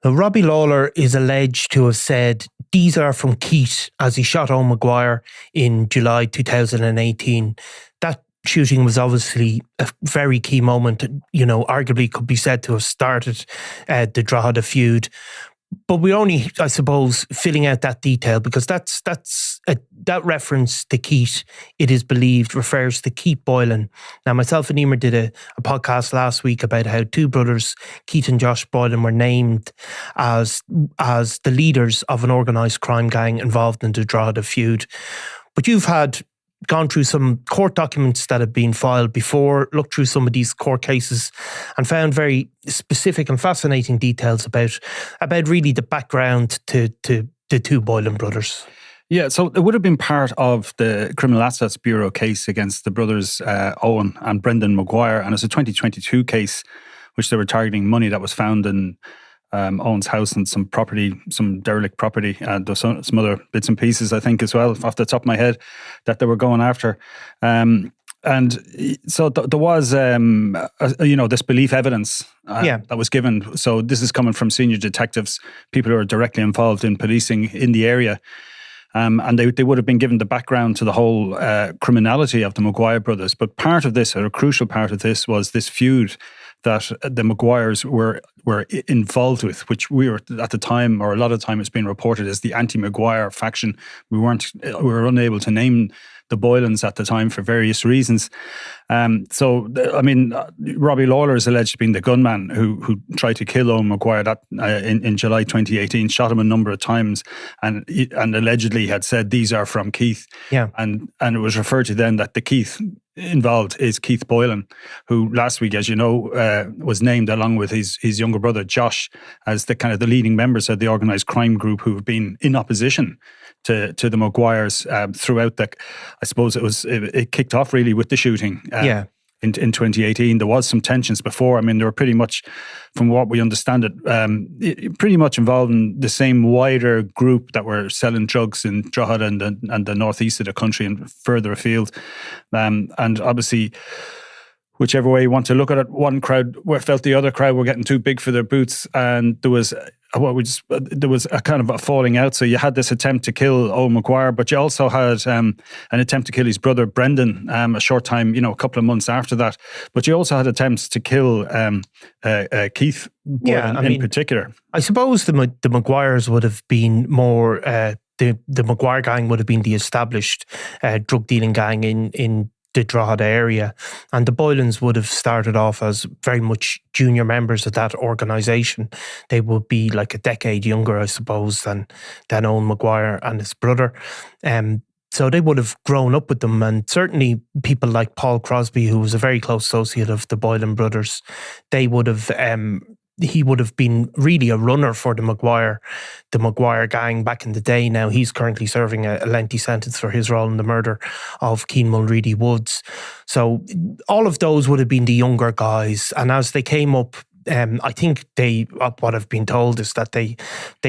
Now, Robbie Lawlor is alleged to have said these are from Keith as he shot Owen Maguire in July 2018. That shooting was obviously a very key moment, arguably could be said to have started the Drogheda feud. But we only, I suppose, filling out that detail because that reference to Keith, it is believed, refers to Keith Boylan. Now, myself and Eamon did a podcast last week about how two brothers, Keith and Josh Boylan, were named as the leaders of an organised crime gang involved in the Drogheda feud. But you've gone through some court documents that have been filed before, looked through some of these court cases and found very specific and fascinating details about really the background to the two Boylan brothers. Yeah, so it would have been part of the Criminal Assets Bureau case against the brothers Owen and Brendan Maguire, and it's a 2022 case which they were targeting money that was found in Owen's house and some derelict property, and there's some other bits and pieces, I think, as well, off the top of my head, that they were going after. And so there was, this belief evidence that was given. So this is coming from senior detectives, people who are directly involved in policing in the area. And they would have been given the background to the whole criminality of the Maguire brothers. But part of this, or a crucial part of this, was this feud that the Maguires were involved with, which we were at the time, or a lot of time it's been reported as the anti-Maguire faction. We were unable to name the Boylans at the time for various reasons. Robbie Lawlor is alleged to be the gunman who tried to kill Owen Maguire in July 2018, shot him a number of times, and allegedly had said these are from Keith. Yeah, and it was referred to then that the Keith involved is Keith Boylan, who last week, as you know, was named along with his younger brother Josh as the kind of the leading members of the organised crime group who have been in opposition to the Maguires throughout the. I suppose it kicked off really with the shooting. In 2018, there was some tensions before. I mean, they were pretty much, from what we understand it pretty much involved in the same wider group that were selling drugs in Drogheda and the northeast of the country and further afield. And obviously, whichever way you want to look at it, one crowd felt the other crowd were getting too big for their boots, and there was a kind of a falling out. So you had this attempt to kill Owen Maguire, but you also had an attempt to kill his brother Brendan a short time, a couple of months after that. But you also had attempts to kill Keith Boylan in particular. I suppose the Maguires would have been more, the Maguire gang would have been the established drug dealing gang in the Drogheda area, and the Boylans would have started off as very much junior members of that organisation. They would be like a decade younger, I suppose, than Owen Maguire and his brother. So they would have grown up with them, and certainly people like Paul Crosby, who was a very close associate of the Boylan brothers, they would have. He would have been really a runner for the Maguire gang back in the day. Now he's currently serving a lengthy sentence for his role in the murder of Cian Mulready Woods. So all of those would have been the younger guys, and as they came up, I think what I've been told is that they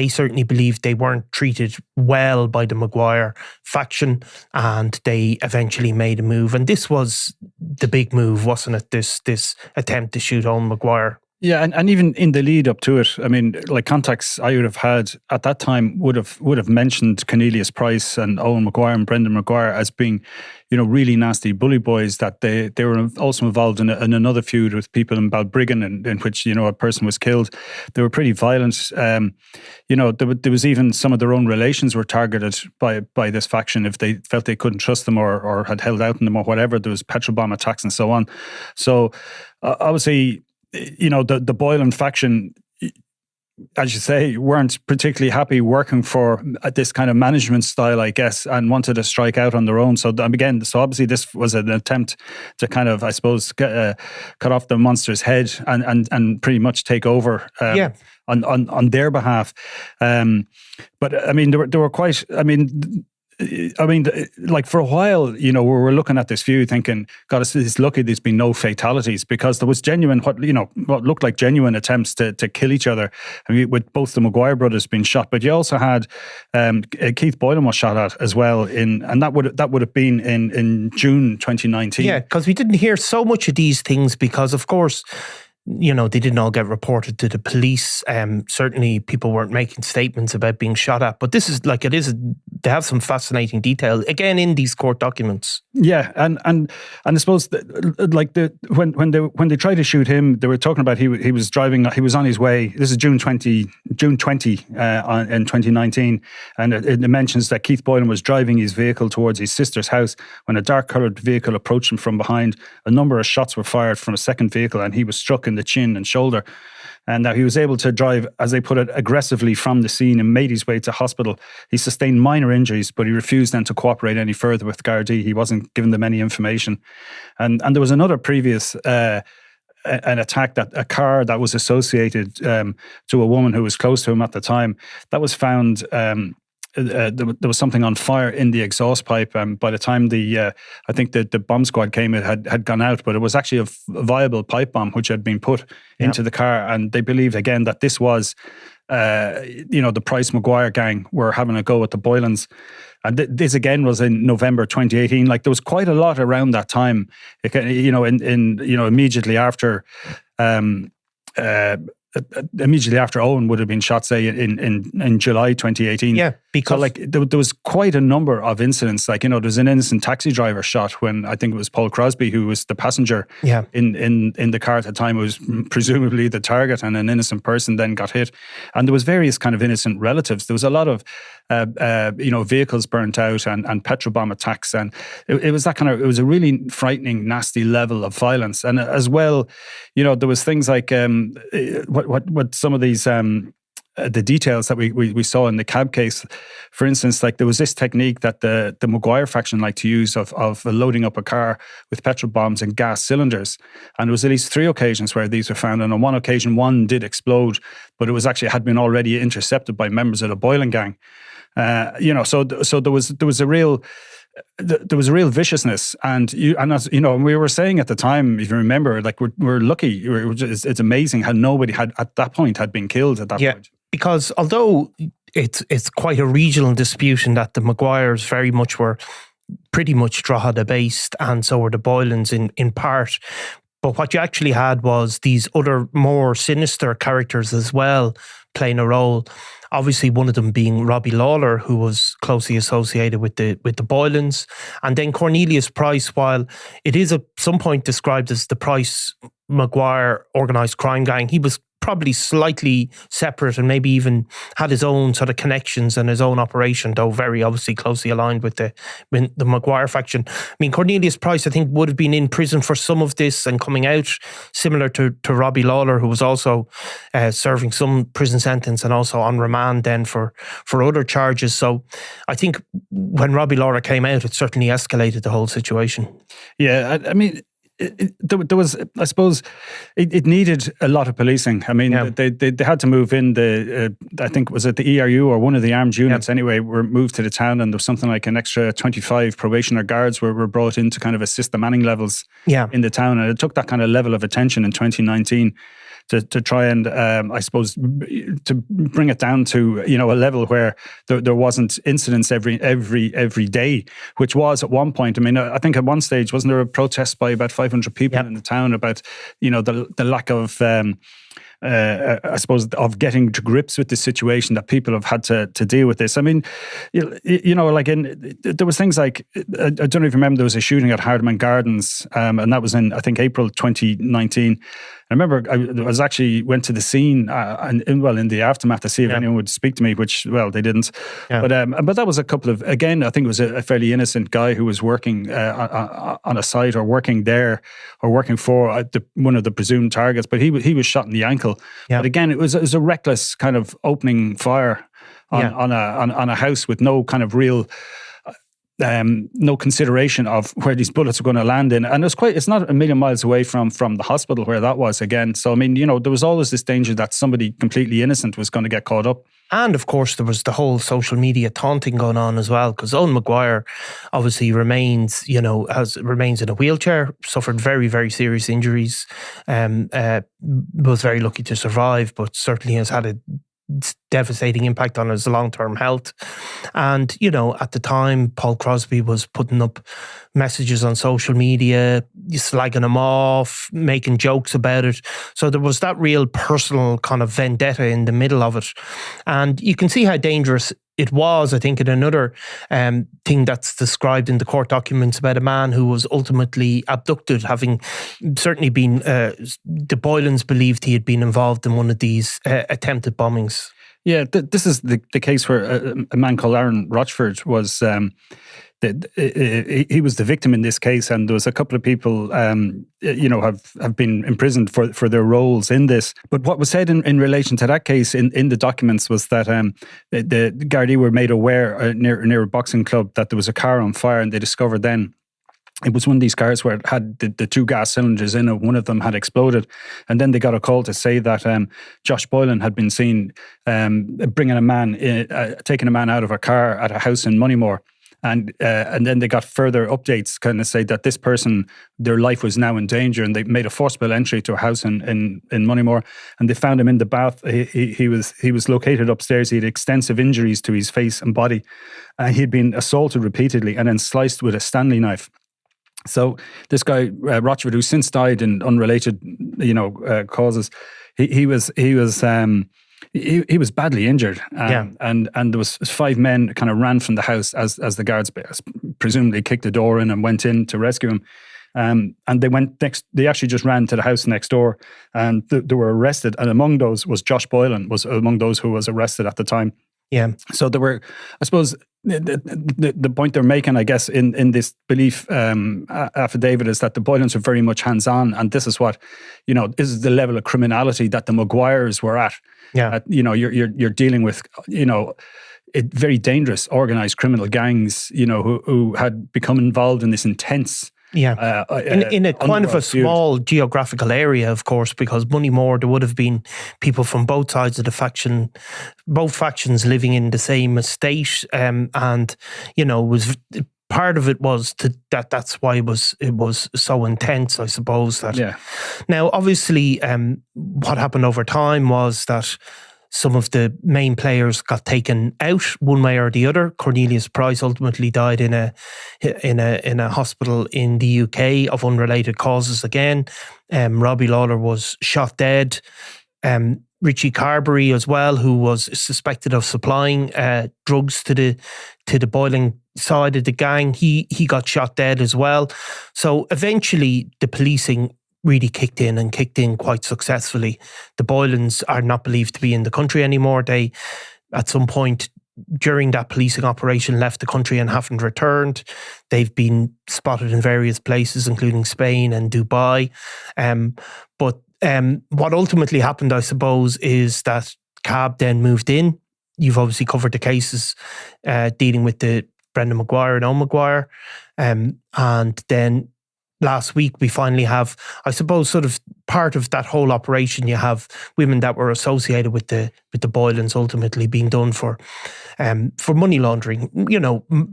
certainly believed they weren't treated well by the Maguire faction, and they eventually made a move. And this was the big move, wasn't it? This attempt to shoot Owen Maguire. Yeah, and even in the lead up to it, I mean, like contacts I would have had at that time would have mentioned Cornelius Price and Owen Maguire and Brendan Maguire as being, really nasty bully boys. That they were also involved in another feud with people in Balbriggan, in which a person was killed. They were pretty violent. There was even some of their own relations were targeted by this faction if they felt they couldn't trust them or had held out on them or whatever. There was petrol bomb attacks and so on. So obviously, the Boylan faction, as you say, weren't particularly happy working for this kind of management style, I guess, and wanted to strike out on their own. So obviously this was an attempt to kind of, I suppose, cut off the monster's head and pretty much take over on their behalf. But I mean, they were quite. Like for a while, we were looking at this feud thinking, God, it's lucky there's been no fatalities, because there was what looked like genuine attempts to kill each other. I mean, with both the Maguire brothers being shot, but you also had Keith Boylan was shot at as well and that would have been in June 2019. Yeah, because we didn't hear so much of these things because, of course, they didn't all get reported to the police. Certainly people weren't making statements about being shot at. But this is they have some fascinating detail, again, in these court documents. Yeah, and I suppose when they tried to shoot him, they were talking about he was driving, he was on his way. This is June 20 in 2019, and it mentions that Keith Boylan was driving his vehicle towards his sister's house when a dark-coloured vehicle approached him from behind. A number of shots were fired from a second vehicle, and he was struck in the chin and shoulder. And now he was able to drive, as they put it, aggressively from the scene and made his way to hospital. He sustained minor injuries, but he refused then to cooperate any further with Gardaí. He wasn't giving them any information. And there was another previous an attack, that a car that was associated to a woman who was close to him at the time, that was found. There was something on fire in the exhaust pipe. By the time I think the bomb squad came, it had gone out, but it was actually a viable pipe bomb which had been put into the car. And they believed again that this was, the Price Maguire gang were having a go at the Boylans. And this again was in November 2018. Like, there was quite a lot around that time. Immediately after. Immediately after Owen would have been shot, say in July 2018. Yeah, because there was quite a number of incidents. There was an innocent taxi driver shot when I think it was Paul Crosby who was the passenger in the car at the time. It was presumably the target, and an innocent person then got hit. And there was various kind of innocent relatives. There was a lot of vehicles burnt out and petrol bomb attacks, and it was it was a really frightening, nasty level of violence. And as well, there was things like what some of these the details that we saw in the cab case. For instance, there was this technique that the Maguire faction liked to use of loading up a car with petrol bombs and gas cylinders. And there was at least 3 occasions where these were found. And on one occasion, one did explode, but it was had been already intercepted by members of the Boylan gang. So there was a real viciousness, and as we were saying at the time, if you remember, we're lucky. It's amazing how nobody at that point had been killed at that point. Because although it's quite a regional dispute in that the Maguires very much were pretty much Drogheda based, and so were the Boylans in part. But what you actually had was these other more sinister characters as well playing a role. Obviously, one of them being Robbie Lawlor, who was closely associated with the Boylans, and then Cornelius Price. While it is at some point described as the Price Maguire organised crime gang, he was probably slightly separate and maybe even had his own sort of connections and his own operation, though very obviously closely aligned with the Maguire faction. I mean, Cornelius Price, I think, would have been in prison for some of this and coming out, similar to Robbie Lawlor, who was also serving some prison sentence and also on remand then for other charges. So I think when Robbie Lawlor came out, it certainly escalated the whole situation. Yeah, I mean, there was, I suppose, it needed a lot of policing. I mean, they had to move in I think, was it the ERU or one of the armed units anyway, were moved to the town, and there was something like an extra 25 probationer guards were brought in to kind of assist the manning levels in the town. And it took that kind of level of attention in 2019 to try and, I suppose, to bring it down to, a level where there wasn't incidents every day, which was at one point. I mean, I think at one stage, wasn't there a protest by about 500 people in the town about, the lack of, I suppose, of getting to grips with the situation, that people have had to deal with this. I mean, there was things like, I don't know if you remember, there was a shooting at Hardman Gardens, and that was in, I think, April 2019. I remember I went to the scene in the aftermath to see if anyone would speak to me, which, well, they didn't. Yeah. But that was a couple of, again, I think it was a fairly innocent guy who was working on a site or working there or working for one of the presumed targets, but he was shot in the ankle. Yeah. But again, it was a reckless kind of opening fire on a house with no kind of real... no consideration of where these bullets were going to land in. And it's not a million miles away from the hospital where that was again. So, I mean, there was always this danger that somebody completely innocent was going to get caught up. And of course, there was the whole social media taunting going on as well, because Owen Maguire obviously remains in a wheelchair, suffered very, very serious injuries, was very lucky to survive, but certainly has had a devastating impact on his long-term health. And, you know, at the time, Paul Crosby was putting up messages on social media, slagging him off, making jokes about it. So there was that real personal kind of vendetta in the middle of it. And you can see how dangerous it was, I think, in another thing that's described in the court documents about a man who was ultimately abducted, having certainly been, the Boylans believed he had been involved in one of these attempted bombings. Yeah, this is the case where a man called Aaron Rochford was, he was the victim in this case, and there was a couple of people, have been imprisoned for their roles in this. But what was said in relation to that case in the documents was that the Gardaí were made aware near a boxing club that there was a car on fire, and they discovered then it was one of these cars where it had the two gas cylinders in it. One of them had exploded. And then they got a call to say that Josh Boylan had been seen taking a man out of a car at a house in Moneymore. And then they got further updates kind of say that this person, their life was now in danger, and they made a forcible entry to a house in Moneymore, and they found him in the bath. He was located upstairs. He had extensive injuries to his face and body. He'd been assaulted repeatedly and then sliced with a Stanley knife. So this guy Rochford, who since died in unrelated, causes, he was badly injured, and there was 5 men kind of ran from the house as the guards presumably kicked the door in and went in to rescue him. And they actually just ran to the house next door, and they were arrested. And among those was Josh Boylan, was among those who was arrested at the time. Yeah. So there were, I suppose, the point they're making, I guess, in this belief affidavit is that the Boylans are very much hands-on, and this is what, this is the level of criminality that the Maguires were at. Yeah. You're dealing with, very dangerous organised criminal gangs, who had become involved in this intense. Yeah, in a kind of a small geographical area, of course, because Moneymore, there would have been people from both sides of the faction, both factions living in the same estate, and was part of it was that's why it was so intense, I suppose. Now, obviously, what happened over time was that some of the main players got taken out one way or the other. Cornelius Price ultimately died in a hospital in the UK of unrelated causes again. Robbie Lawlor was shot dead. Richie Carberry as well, who was suspected of supplying drugs to the Boylan side of the gang, he got shot dead as well. So eventually the policing really kicked in quite successfully. The Boylans are not believed to be in the country anymore. They, at some point during that policing operation, left the country and haven't returned. They've been spotted in various places, including Spain and Dubai. But what ultimately happened, I suppose, is that CAB then moved in. You've obviously covered the cases dealing with the Brendan Maguire and Owen Maguire. And then last week, we finally have, I suppose, sort of part of that whole operation. You have women that were associated with the Boylans ultimately being done for money laundering.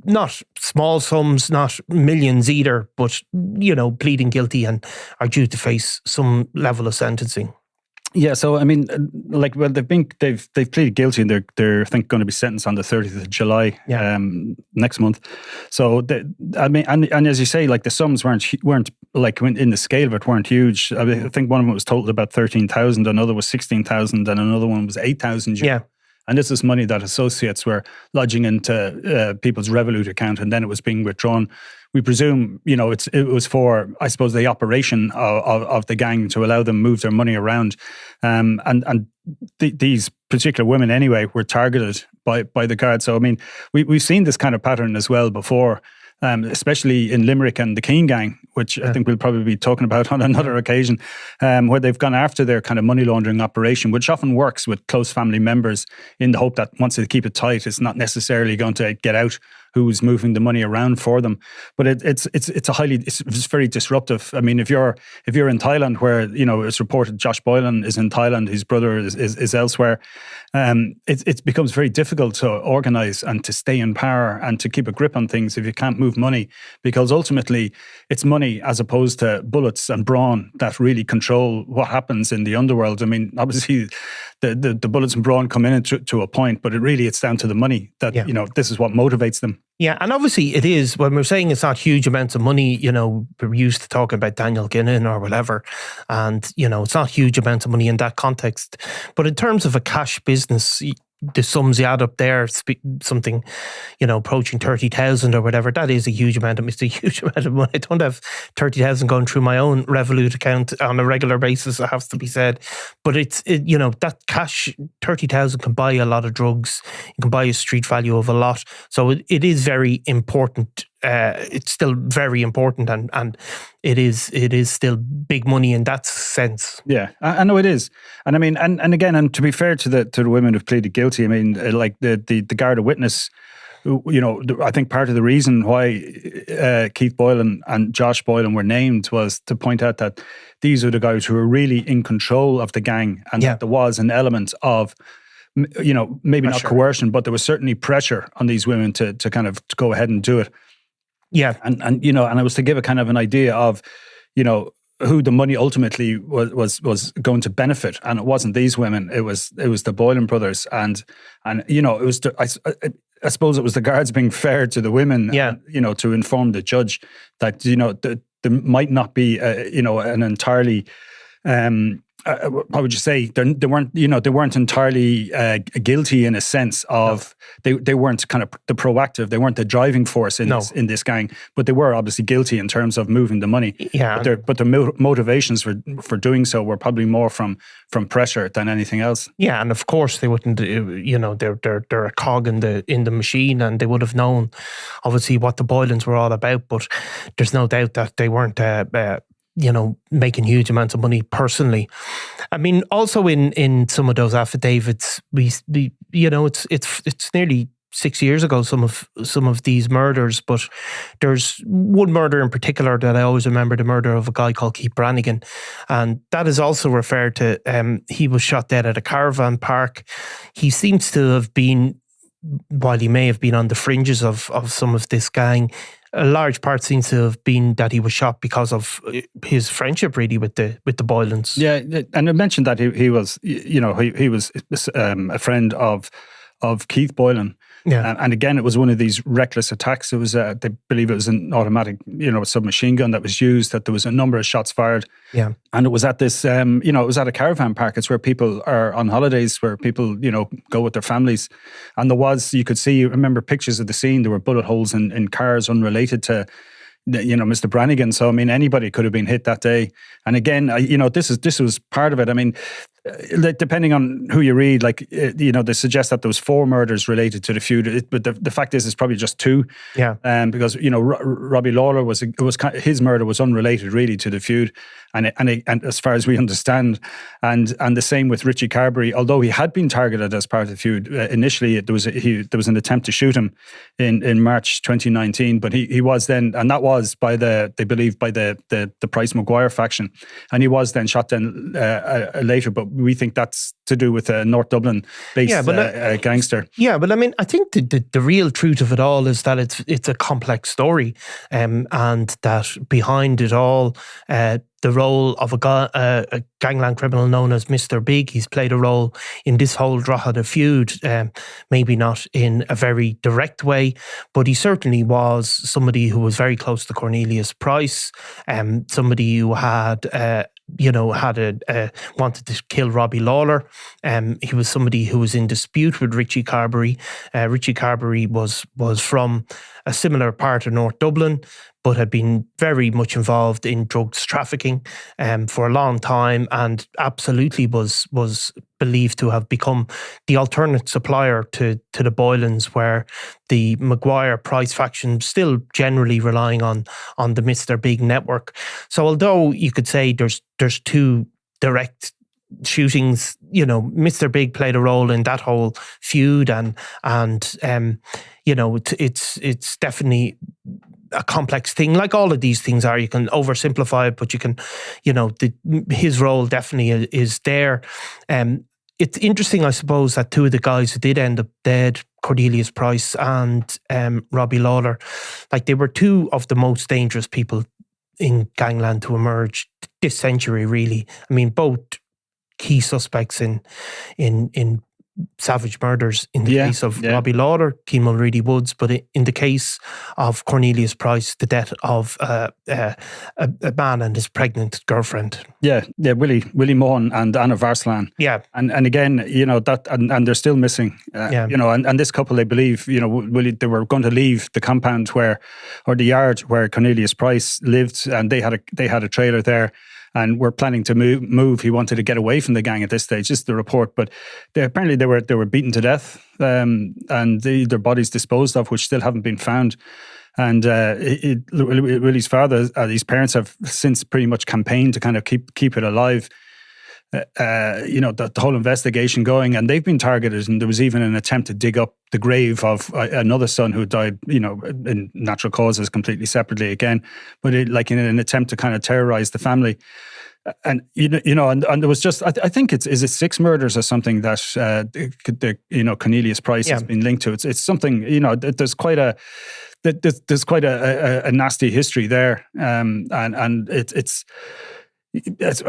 Not small sums, not millions either, but pleading guilty and are due to face some level of sentencing. Yeah, so I mean, they've pleaded guilty, and they're I think going to be sentenced on the 30th of July, next month. So and as you say, like the sums weren't like in the scale of it weren't huge. I think one of them was totaled about 13,000, another was 16,000, and another one was 8,000. Yeah. And this is money that associates were lodging into people's Revolut account, and then it was being withdrawn. We presume, it was for, I suppose, the operation of the gang to allow them move their money around. These particular women, anyway, were targeted by the guards. So, I mean, we've seen this kind of pattern as well before, especially in Limerick and the Keane gang, which I think we'll probably be talking about on another occasion, where they've gone after their kind of money laundering operation, which often works with close family members in the hope that once they keep it tight, it's not necessarily going to get out who's moving the money around for them. But it's very disruptive. I mean, if you're in Thailand, where it's reported Josh Boylan is in Thailand, his brother is elsewhere, it becomes very difficult to organise and to stay in power and to keep a grip on things if you can't move money, because ultimately it's money as opposed to bullets and brawn that really control what happens in the underworld. I mean, obviously the bullets and brawn come in to a point, but it's down to the money that, this is what motivates them. Yeah, and obviously it is, when we're saying it's not huge amounts of money, we're used to talking about Daniel Ginnan or whatever, and, it's not huge amounts of money in that context. But in terms of a cash business, the sums you add up there, something, approaching 30,000 or whatever, that is a huge amount. It's a huge amount of money. I don't have 30,000 going through my own Revolut account on a regular basis, it has to be said. But that cash, 30,000 can buy a lot of drugs. You can buy a street value of a lot. So it is very important. It's still very important, and it is still big money in that sense. Yeah, I know it is, and I mean, and again, and to be fair to the women who've pleaded guilty, I mean, like the Garda witness, I think part of the reason why Keith Boylan and Josh Boylan were named was to point out that these are the guys who are really in control of the gang, and that there was an element of, maybe not coercion, but there was certainly pressure on these women to kind of go ahead and do it. Yeah, and it was to give a kind of an idea of, who the money ultimately was going to benefit, and it wasn't these women. It was the Boylan brothers, and it was I suppose it was the guards being fair to the women. Yeah, and, to inform the judge that there might not be an entirely. How would you say they weren't entirely guilty in a sense of they weren't kind of the proactive, they weren't the driving force in this gang, but they were obviously guilty in terms of moving the money. Yeah, but their motivations for doing so were probably more from pressure than anything else. Yeah, and of course they wouldn't. They're a cog in the machine, and they would have known obviously what the Boylans were all about. But there's no doubt that they weren't. Making huge amounts of money personally. I mean, also in some of those affidavits, it's nearly 6 years ago, some of these murders, but there's one murder in particular that I always remember, the murder of a guy called Keith Brannigan, and that is also referred to. He was shot dead at a caravan park. He seems to have been, while he may have been on the fringes of some of this gang, a large part seems to have been that he was shot because of his friendship, really, with the Boylans. Yeah, and I mentioned that he was, he was a friend of Keith Boylan. Yeah, and again, it was one of these reckless attacks. It was, they believe it was an automatic, submachine gun that was used. That there was a number of shots fired. Yeah, and it was at this, it was at a caravan park. It's where people are on holidays, where people, go with their families. And you could see, remember pictures of the scene. There were bullet holes in cars unrelated to, Mr. Brannigan. So I mean, anybody could have been hit that day. And again, this was part of it. I mean, depending on who you read, they suggest that there was 4 murders related to the feud, but the fact is, it's probably just 2. Yeah. Because Robbie Lawlor his murder was unrelated really to the feud, and as far as we understand, and the same with Richie Carberry. Although he had been targeted as part of the feud initially, there was an attempt to shoot him in March 2019, but he was then, and that was they believe by the Price Maguire faction, and he was then shot then later, but we think that's to do with a North Dublin-based gangster. Yeah, but I mean, I think the real truth of it all is that it's a complex story, and that behind it all, the role of a gangland criminal known as Mr. Big, he's played a role in this whole Drogheda feud, maybe not in a very direct way, but he certainly was somebody who was very close to Cornelius Price, somebody who had wanted to kill Robbie Lawlor. He was somebody who was in dispute with Richie Carberry. Richie Carberry was from a similar part of North Dublin, but had been very much involved in drugs trafficking for a long time, and absolutely was believed to have become the alternate supplier to the Boylans, where the Maguire Price faction still generally relying on the Mr. Big network. So although you could say there's 2 direct shootings, Mr. Big played a role in that whole feud, and it's definitely a complex thing. Like all of these things are, you can oversimplify it, but you can, his role definitely is there. It's interesting, I suppose, that 2 of the guys who did end up dead, Cornelius Price and Robbie Lawlor, they were 2 of the most dangerous people in gangland to emerge this century, really. I mean, both key suspects in savage murders in the case of Robbie Lawlor, Keane Mulready Woods, but in the case of Cornelius Price, the death of a man and his pregnant girlfriend. Willie Mahon and Anna Varslan. And again, you know, that and they're still missing. You know, and this couple, they believe, you know, they were going to leave the compound or the yard where Cornelius Price lived, and they had a trailer there. And were planning to move. He wanted to get away from the gang at this stage. This is the report. But apparently they were beaten to death, and their bodies disposed of, which still haven't been found. And Willie's father, his parents have since pretty much campaigned to kind of keep it alive. You know, the whole investigation going, and they've been targeted. And there was even an attempt to dig up the grave of another son who died, you know, in natural causes, completely separately again, but like in an attempt to kind of terrorize the family. And you know, and there was just, I think is it 6 murders or something that you know, Cornelius Price has been linked to. It's something, you know, there's quite a nasty history there, and it's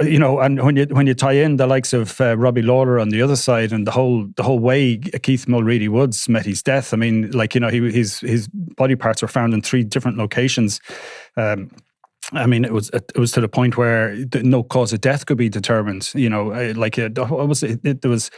you know, and when you tie in the likes of Robbie Lawlor on the other side, and the whole way Keith Mulready Woods met his death. I mean, like, you know, his body parts were found in 3 different locations. I mean, it was to the point where no cause of death could be determined. You know, like there was,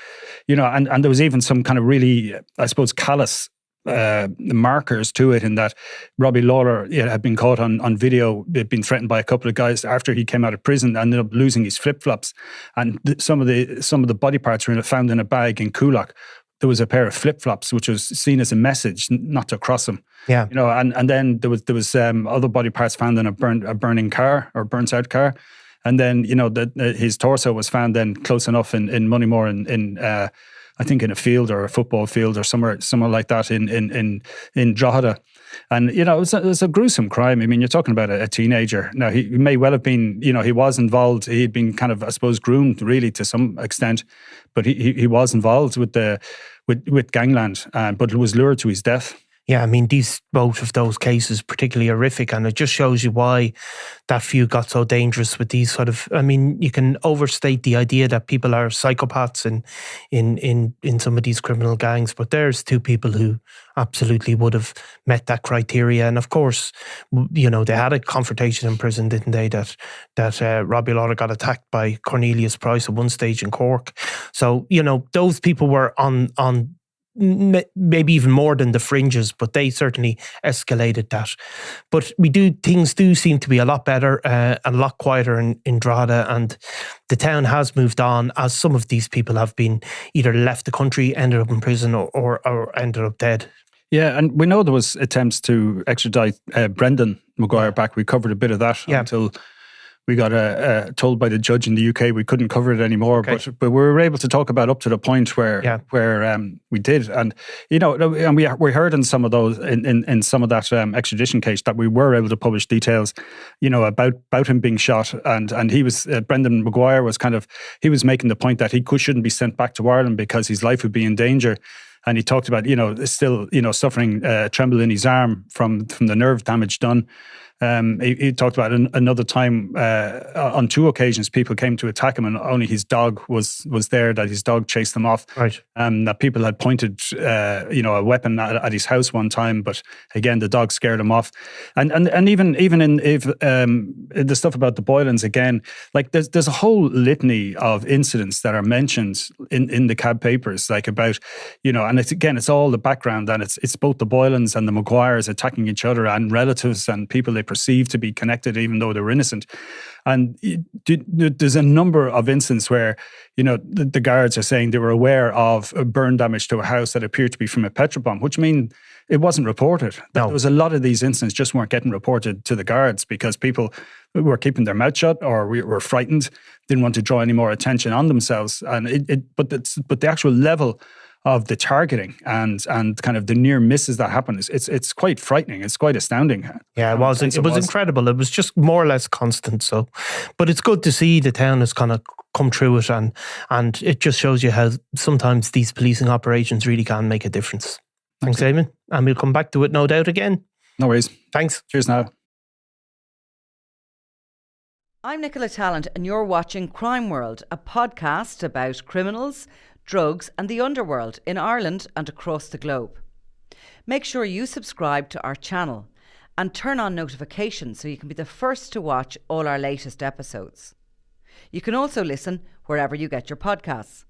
you know, and there was even some kind of really, I suppose, callous markers to it, in that Robbie Lawlor had been caught on video. He'd been threatened by a couple of guys after he came out of prison, ended up losing his flip-flops, and some of the body parts were found in a bag in Coolock. There was a pair of flip-flops which was seen as a message not to cross them. You know, and then there was other body parts found in a burning car or burnt out car. And then, you know, his torso was found then close enough in Moneymore in I think in a field or a football field or somewhere like that in Drogheda. And, you know, it was a gruesome crime. I mean, you're talking about a teenager. Now, he may well have been, you know, he was involved. He'd been kind of, I suppose, groomed really to some extent, but he was involved with gangland, but was lured to his death. Yeah, I mean, both of those cases particularly horrific, and it just shows you why that feud got so dangerous with these sort of. I mean, you can overstate the idea that people are psychopaths in some of these criminal gangs, but there's 2 people who absolutely would have met that criteria. And of course, you know, they had a confrontation in prison, didn't they? That Robbie Lawlor got attacked by Cornelius Price at one stage in Cork. So, you know, those people were on maybe even more than the fringes, but they certainly escalated that. But things do seem to be a lot better, a lot quieter in Drogheda, and the town has moved on, as some of these people have been either left the country, ended up in prison, or ended up dead. Yeah, and we know there was attempts to extradite Brendan Maguire back. We covered a bit of that until we got told by the judge in the UK we couldn't cover it anymore. Okay. But we were able to talk about up to the point where we did. And, you know, and we heard in some of those, in some of that extradition case, that we were able to publish details, you know, about him being shot. And he was, Brendan Maguire was he was making the point that he shouldn't be sent back to Ireland because his life would be in danger. And he talked about, you know, still, you know, suffering tremble in his arm from the nerve damage done. He talked about another time on 2 occasions people came to attack him, and only his dog was there, that his dog chased them off. Right. That people had pointed you know, a weapon at his house one time, but again the dog scared him off. And even in the stuff about the Boylans, again, like there's a whole litany of incidents that are mentioned in the cab papers, like about, you know, and it's all the background, and it's both the Boylans and the Maguires attacking each other, and relatives and people they perceived to be connected even though they were innocent. And there's a number of instances where, you know, the guards are saying they were aware of burn damage to a house that appeared to be from a petrol bomb, which means it wasn't reported. No. There was a lot of these incidents just weren't getting reported to the guards because people were keeping their mouth shut or were frightened, didn't want to draw any more attention on themselves. And but the actual level of the targeting and kind of the near misses that happen it's quite frightening. It's quite astounding. Yeah, it was incredible. It was just more or less constant. So, but it's good to see the town has kind of come through it, and it just shows you how sometimes these policing operations really can make a difference. Thanks, Eamon, and we'll come back to it no doubt again. No worries. Thanks. Cheers now. I'm Nicola Tallant and you're watching Crime World, a podcast about criminals, drugs and the underworld in Ireland and across the globe. Make sure you subscribe to our channel and turn on notifications so you can be the first to watch all our latest episodes. You can also listen wherever you get your podcasts.